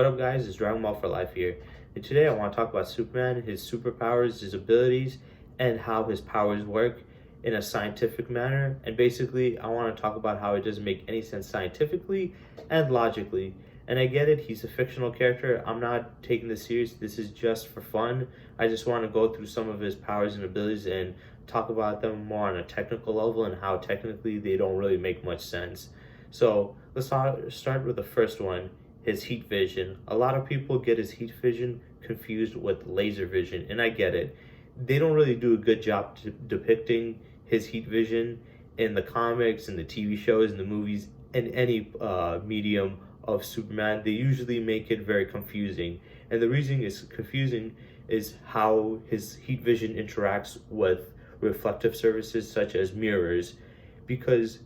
What up, guys? It's Dragon Ball for Life here, and today I want to talk about Superman, his superpowers, his abilities, and how his powers work in a scientific manner. And basically, I want to talk about how it doesn't make any sense scientifically and logically. And I get it, he's a fictional character. I'm not taking this serious. This is just for fun. I just want to go through some of his powers and abilities and talk about them more on a technical level and how technically they don't really make much sense. So let's start with the first one, his heat vision. A lot of people get his heat vision confused with laser vision, and I get it. They don't really do a good job depicting his heat vision in the comics and the TV shows and the movies and any medium of Superman. They usually make it very confusing, and the reason it's confusing is how his heat vision interacts with reflective surfaces such as mirrors, because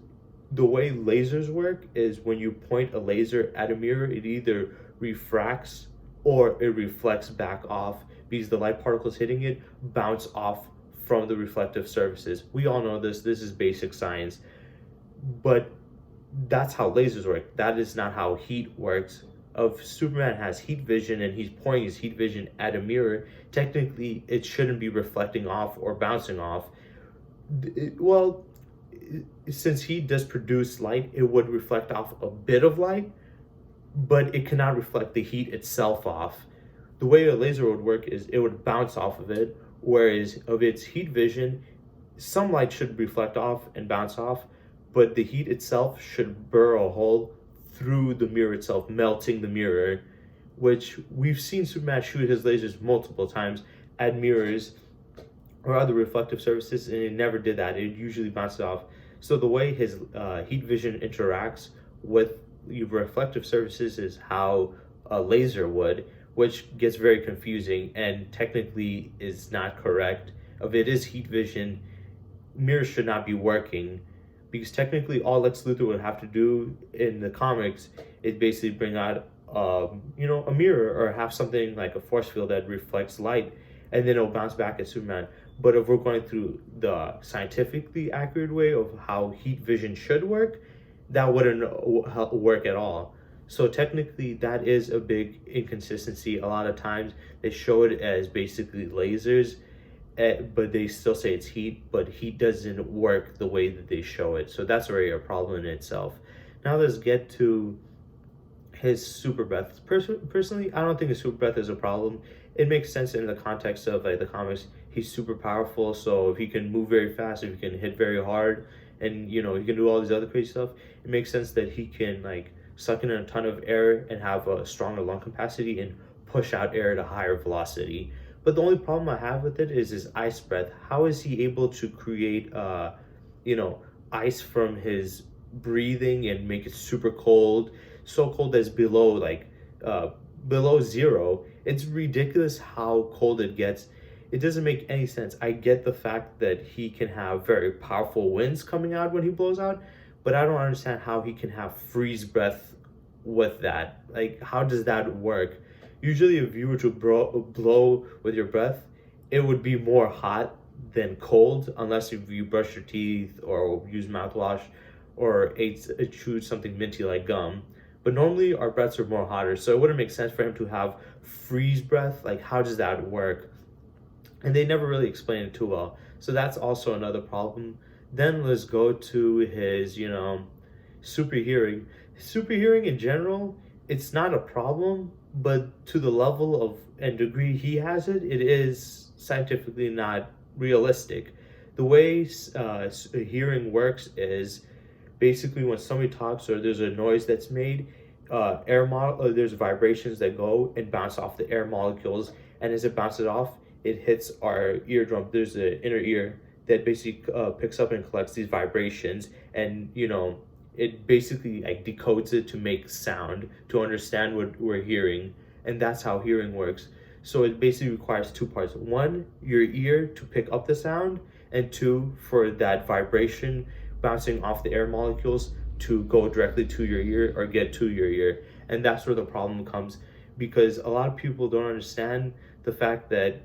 the way lasers work is when you point a laser at a mirror, it either refracts or it reflects back off because the light particles hitting it bounce off from the reflective surfaces. We all know this. This is basic science. But that's how lasers work. That is not how heat works. If Superman has heat vision and he's pointing his heat vision at a mirror, technically it shouldn't be reflecting off or bouncing off. Well, since heat does produce light, it would reflect off a bit of light, but it cannot reflect the heat itself off. The way a laser would work is it would bounce off of it, whereas of its heat vision, some light should reflect off and bounce off, but the heat itself should burrow a hole through the mirror itself, melting the mirror, which we've seen Superman shoot his lasers multiple times at mirrors or other reflective surfaces, and it never did that. It usually bounces off. So the way his heat vision interacts with reflective surfaces is how a laser would, which gets very confusing and technically is not correct. If it is heat vision, mirrors should not be working, because technically all Lex Luthor would have to do in the comics is basically bring out a mirror or have something like a force field that reflects light, and then it'll bounce back at Superman. But if we're going through the scientifically accurate way of how heat vision should work, that wouldn't work at all. So technically, that is a big inconsistency. A lot of times they show it as basically lasers, but they still say it's heat, but heat doesn't work the way that they show it. So that's already a problem in itself. Now let's get to his super breath. Personally, I don't think his super breath is a problem. It makes sense in the context of like the comics. He's super powerful, so if he can move very fast, if he can hit very hard, and he can do all these other crazy stuff, it makes sense that he can like suck in a ton of air and have a stronger lung capacity and push out air at a higher velocity. But the only problem I have with it is his ice breath. How is he able to create ice from his breathing and make it super cold, so cold that it's below zero? It's ridiculous how cold it gets. It doesn't make any sense. I get the fact that he can have very powerful winds coming out when he blows out, but I don't understand how he can have freeze breath with that. Like, how does that work? Usually, if you were to blow with your breath, it would be more hot than cold, unless if you brush your teeth or use mouthwash or chew something minty like gum. But normally, our breaths are more hotter, so it wouldn't make sense for him to have freeze breath. Like, how does that work? And they never really explain it too well. So that's also another problem. Then let's go to his, super hearing. Super hearing in general, it's not a problem, but to the level of and degree he has it, it is scientifically not realistic. The way hearing works is basically when somebody talks or there's a noise that's made, there's vibrations that go and bounce off the air molecules, and as it bounces off, it hits our eardrum. There's an inner ear that basically picks up and collects these vibrations, and it basically like decodes it to make sound, to understand what we're hearing, and that's how hearing works. So it basically requires two parts: one, your ear to pick up the sound, and two, for that vibration bouncing off the air molecules to go directly to your ear or get to your ear. And that's where the problem comes, because a lot of people don't understand the fact that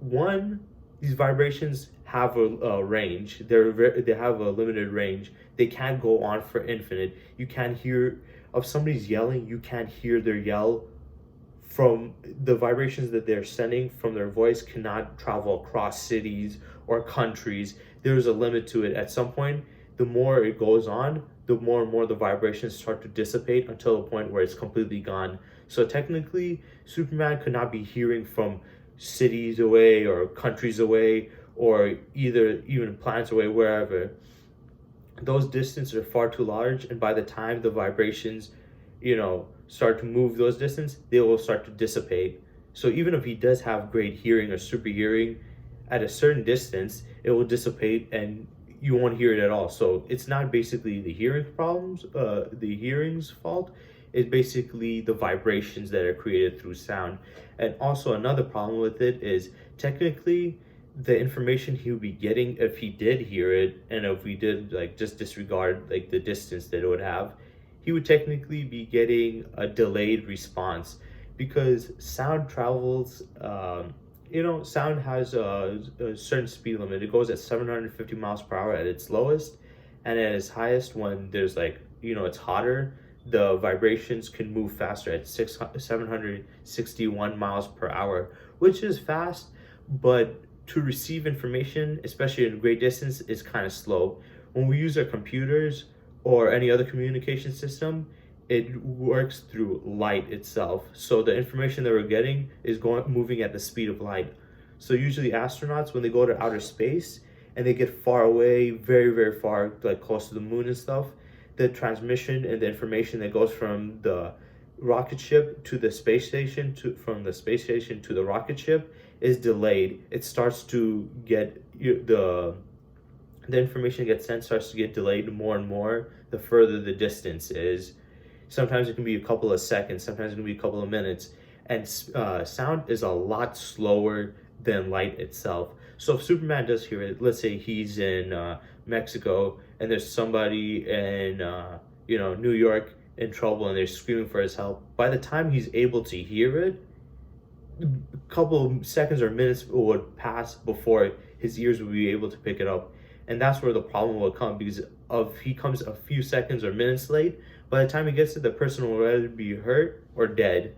one, these vibrations have a range. They have a limited range. They can't go on for infinite. You can't hear, if somebody's yelling, you can't hear their yell from the vibrations that they're sending from their voice cannot travel across cities or countries. There's a limit to it. At some point, the more it goes on, the more and more the vibrations start to dissipate until the point where it's completely gone. So technically, Superman could not be hearing from cities away or countries away or either even planets away, wherever. Those distances are far too large, and by the time the vibrations, start to move those distance, they will start to dissipate. So even if he does have great hearing or super hearing, at a certain distance, it will dissipate and you won't hear it at all. So it's not basically the hearing problems, the hearing's fault. It's basically the vibrations that are created through sound. And also another problem with it is technically the information he would be getting if he did hear it, and if we did like just disregard like the distance that it would have, he would technically be getting a delayed response, because sound travels, sound has a certain speed limit. It goes at 750 miles per hour at its lowest, and at its highest, when there's like, it's hotter, the vibrations can move faster at 761 miles per hour, which is fast, but to receive information, especially in great distance, is kind of slow. When we use our computers or any other communication system, it works through light itself. So the information that we're getting is moving at the speed of light. So usually astronauts, when they go to outer space and they get far away, very, very far, like close to the moon and stuff, the transmission and the information that goes from the rocket ship to the space station, from the space station to the rocket ship, is delayed. It starts to get the information that gets sent starts to get delayed more and more the further the distance is. Sometimes it can be a couple of seconds, sometimes it can be a couple of minutes, and sound is a lot slower than light itself. So if Superman does hear it, let's say he's in Mexico and there's somebody in New York in trouble and they're screaming for his help, by the time he's able to hear it, a couple of seconds or minutes would pass before his ears would be able to pick it up. And that's where the problem will come, because if he comes a few seconds or minutes late, by the time he gets to the person will either be hurt or dead.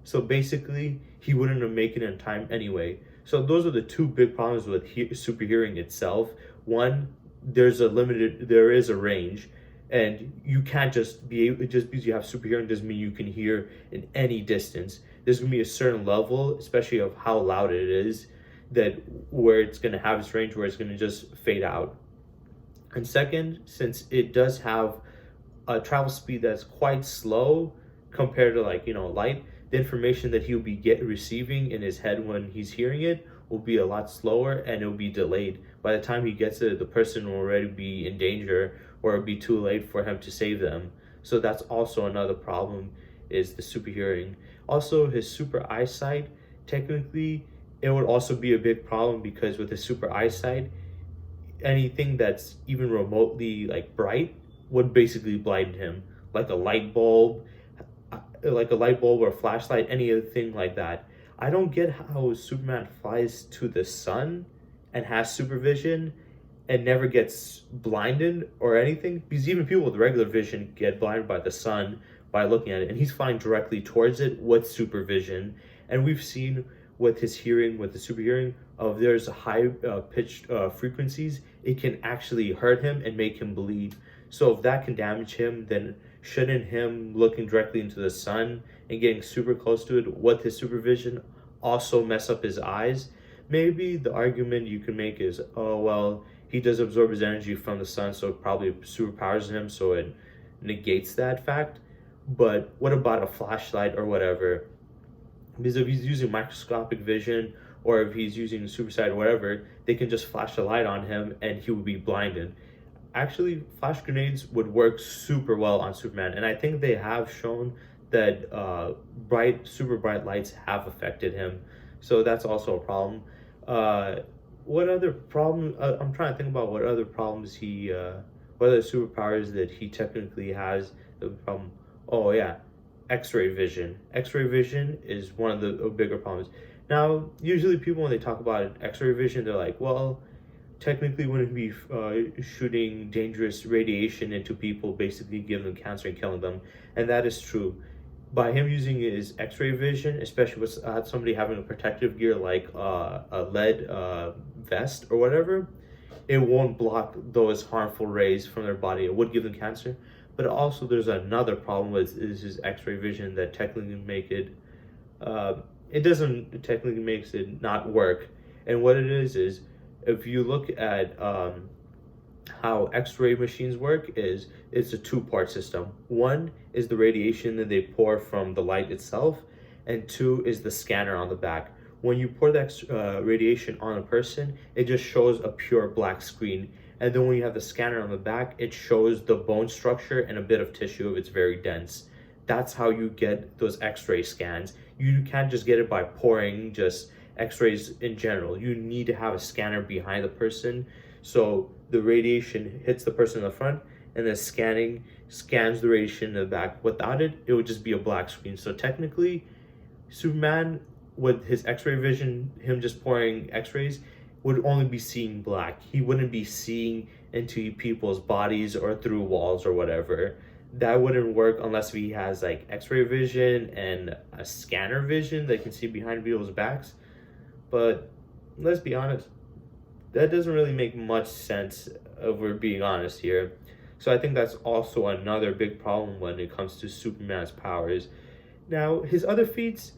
So basically, he wouldn't have made it in time anyway. So those are the two big problems with super hearing itself. One, there is a range, and you can't just just because you have super hearing doesn't mean you can hear in any distance. There's gonna be a certain level, especially of how loud it is, that where it's gonna have its range where it's gonna just fade out. And second, since it does have a travel speed that's quite slow compared to light, the information that he'll be receiving in his head when he's hearing it will be a lot slower, and it'll be delayed. By the time he gets it, the person will already be in danger, or it'll be too late for him to save them. So that's also another problem, is the super hearing. Also, his super eyesight, technically it would also be a big problem, because with his super eyesight, anything that's even remotely bright would basically blind him, like a light bulb, or a flashlight, anything like that. I don't get how Superman flies to the sun and has supervision and never gets blinded or anything, because even people with regular vision get blinded by the sun by looking at it, and he's flying directly towards it with supervision. And we've seen with his hearing, with the super hearing, of there's high pitched frequencies, it can actually hurt him and make him bleed. So if that can damage him, then shouldn't him looking directly into the sun and getting super close to it with his supervision also mess up his eyes? Maybe the argument you can make is, oh well, he does absorb his energy from the sun, so it probably superpowers him, so it negates that fact. But what about a flashlight or whatever? Because if he's using microscopic vision, or if he's using super sight or whatever, they can just flash a light on him and he would be blinded. Actually, flash grenades would work super well on Superman, and I think they have shown that super bright lights have affected him. So that's also a problem. What other problem? I'm trying to think about what other problems what other superpowers that he technically has. The problem. Oh yeah, X-ray vision. X-ray vision is one of the bigger problems. Now, usually people when they talk about X-ray vision, they're like, well, technically wouldn't be shooting dangerous radiation into people, basically giving them cancer and killing them. And that is true. By him using his X-ray vision, especially with somebody having a protective gear like a lead vest or whatever, it won't block those harmful rays from their body. It would give them cancer, but also there's another problem with is his X-ray vision that technically make it. It doesn't technically makes it not work, and what it is if you look at how X-ray machines work is it's a two-part system. One is the radiation that they pour from the light itself, and two is the scanner on the back. When you pour that radiation on a person, it just shows a pure black screen. And then when you have the scanner on the back, it shows the bone structure and a bit of tissue if it's very dense. That's how you get those X-ray scans. You can't just get it by pouring just X-rays in general. You need to have a scanner behind the person, so the radiation hits the person in the front, and then scans the radiation in the back. Without it, it would just be a black screen. So technically, Superman, with his X-ray vision, him just pouring X-rays, would only be seeing black. He wouldn't be seeing into people's bodies or through walls or whatever. That wouldn't work unless he has like X-ray vision and a scanner vision that can see behind people's backs. But let's be honest, that doesn't really make much sense if we're being honest here. So I think that's also another big problem when it comes to Superman's powers. Now, his other feats,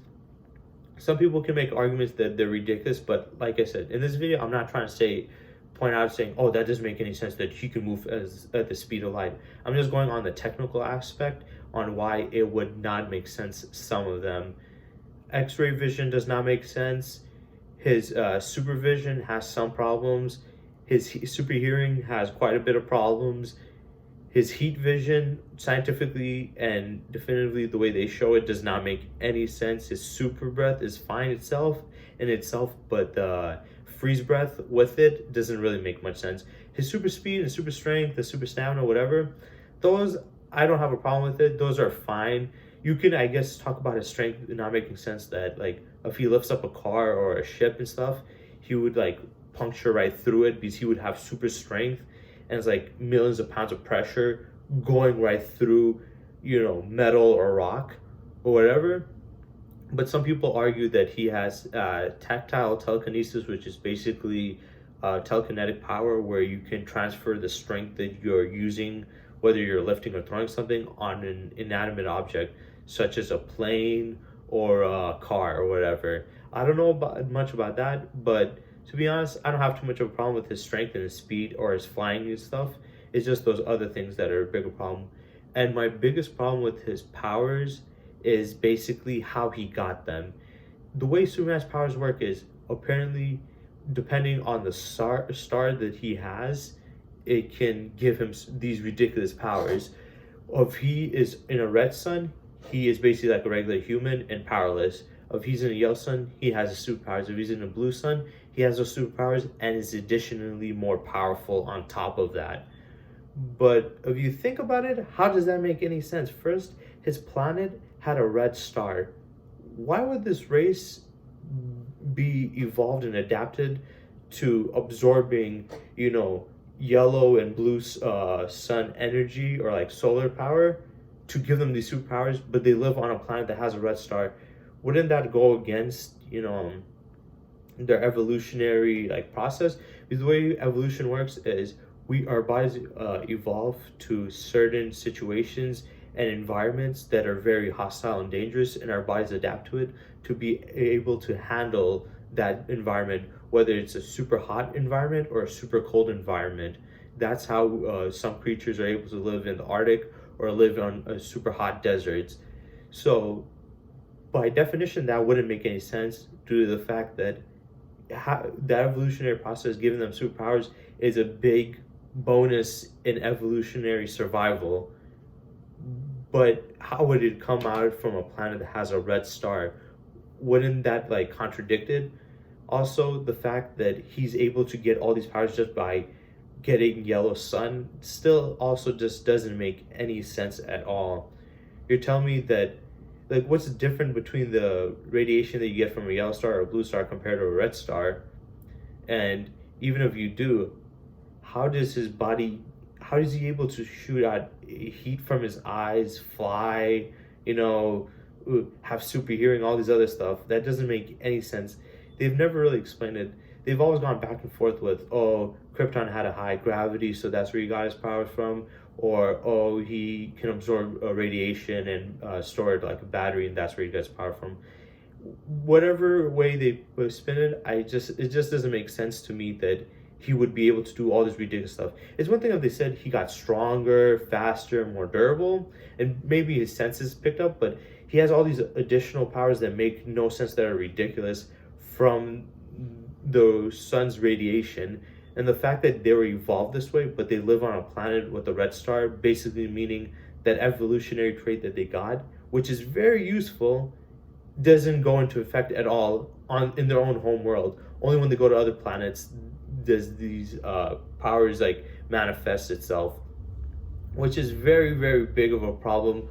some people can make arguments that they're ridiculous, but like I said, in this video, I'm not trying to point out saying, oh, that doesn't make any sense that he can move at the speed of light. I'm just going on the technical aspect on why it would not make sense, some of them. X-ray vision does not make sense. His supervision has some problems. His super hearing has quite a bit of problems. His heat vision, scientifically and definitively the way they show it, does not make any sense. His super breath is fine in itself, but the freeze breath with it doesn't really make much sense. His super speed and super strength, the super stamina, whatever, those, I don't have a problem with it. Those are fine. You can, I guess, talk about his strength not making sense, that like if he lifts up a car or a ship and stuff, he would like puncture right through it because he would have super strength, and it's like millions of pounds of pressure going right through, metal or rock or whatever. But some people argue that he has tactile telekinesis, which is basically telekinetic power where you can transfer the strength that you're using, whether you're lifting or throwing something, on an inanimate object, such as a plane or a car or whatever. I don't know much about that, but to be honest, I don't have too much of a problem with his strength and his speed or his flying and stuff. It's just those other things that are a bigger problem. And my biggest problem with his powers is basically how he got them. The way Superman's powers work is apparently, depending on the star that he has, it can give him these ridiculous powers. If he is in a red sun, he is basically like a regular human and powerless. If he's in a yellow sun, he has the superpowers. If he's in a blue sun, he has those superpowers and is additionally more powerful on top of that. But if you think about it, how does that make any sense? First, his planet had a red star. Why would this race be evolved and adapted to absorbing, yellow and blue sun energy or like solar power to give them these superpowers, but they live on a planet that has a red star? Wouldn't that go against, their evolutionary process? Because the way evolution works is our bodies evolve to certain situations and environments that are very hostile and dangerous, and our bodies adapt to it to be able to handle that environment, whether it's a super hot environment or a super cold environment. That's how some creatures are able to live in the Arctic or live on super hot deserts. So by definition, that wouldn't make any sense due to the fact that that evolutionary process giving them superpowers is a big bonus in evolutionary survival. But how would it come out from a planet that has a red star? Wouldn't that contradict it? Also, the fact that he's able to get all these powers just by getting yellow sun still also just doesn't make any sense at all. You're telling me that what's different between the radiation that you get from a yellow star or a blue star compared to a red star? And even if you do, how is he able to shoot out heat from his eyes, fly, have super hearing, all these other stuff. That doesn't make any sense. They've never really explained it. They've always gone back and forth with, oh, Krypton had a high gravity, so that's where he got his powers from, or oh, he can absorb radiation and store it like a battery, and that's where he gets power from. Whatever way they spin it, it just doesn't make sense to me that he would be able to do all this ridiculous stuff. It's one thing if they said he got stronger, faster, more durable, and maybe his senses picked up, but he has all these additional powers that make no sense, that are ridiculous, from the sun's radiation. And the fact that they were evolved this way, but they live on a planet with a red star, basically meaning that evolutionary trait that they got, which is very useful, doesn't go into effect at all in their own home world. Only when they go to other planets does these powers like manifest itself, which is very, very big of a problem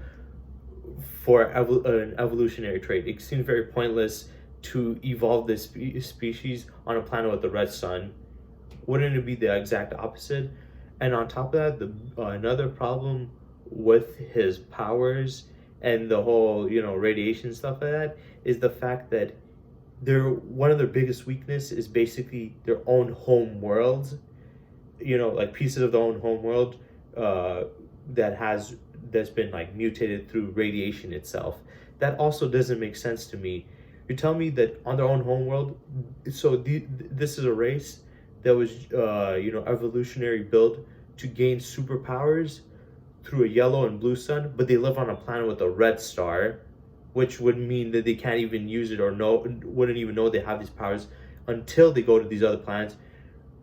for an evolutionary trait. It seems very pointless to evolve this species on a planet with a red sun. Wouldn't it be the exact opposite? And on top of that, another problem with his powers and the whole, radiation stuff like that, is the fact that one of their biggest weakness is basically their own home worlds. Like pieces of their own home world that's been like mutated through radiation itself. That also doesn't make sense to me. You tell me that on their own home world, so this is a race that was evolutionary built to gain superpowers through a yellow and blue sun, but they live on a planet with a red star, which would mean that they can't even use it, or wouldn't even know they have these powers until they go to these other planets,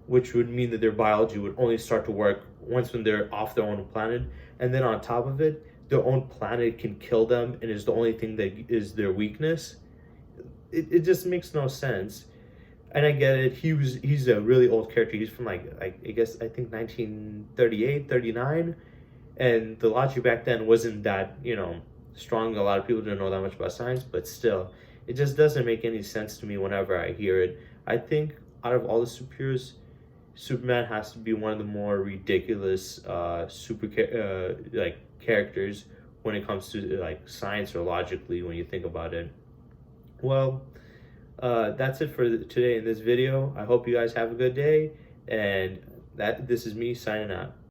which would mean that their biology would only start to work when they're off their own planet. And then on top of it, their own planet can kill them and is the only thing that is their weakness. It just makes no sense. And I get it. He's a really old character. He's from I think 1938, 39. And the logic back then wasn't that, strong. A lot of people didn't know that much about science, but still, it just doesn't make any sense to me whenever I hear it. I think out of all the superheroes, Superman has to be one of the more ridiculous characters when it comes to like science or logically when you think about it. Well, that's it for today in this video. I hope you guys have a good day, and this is me signing out.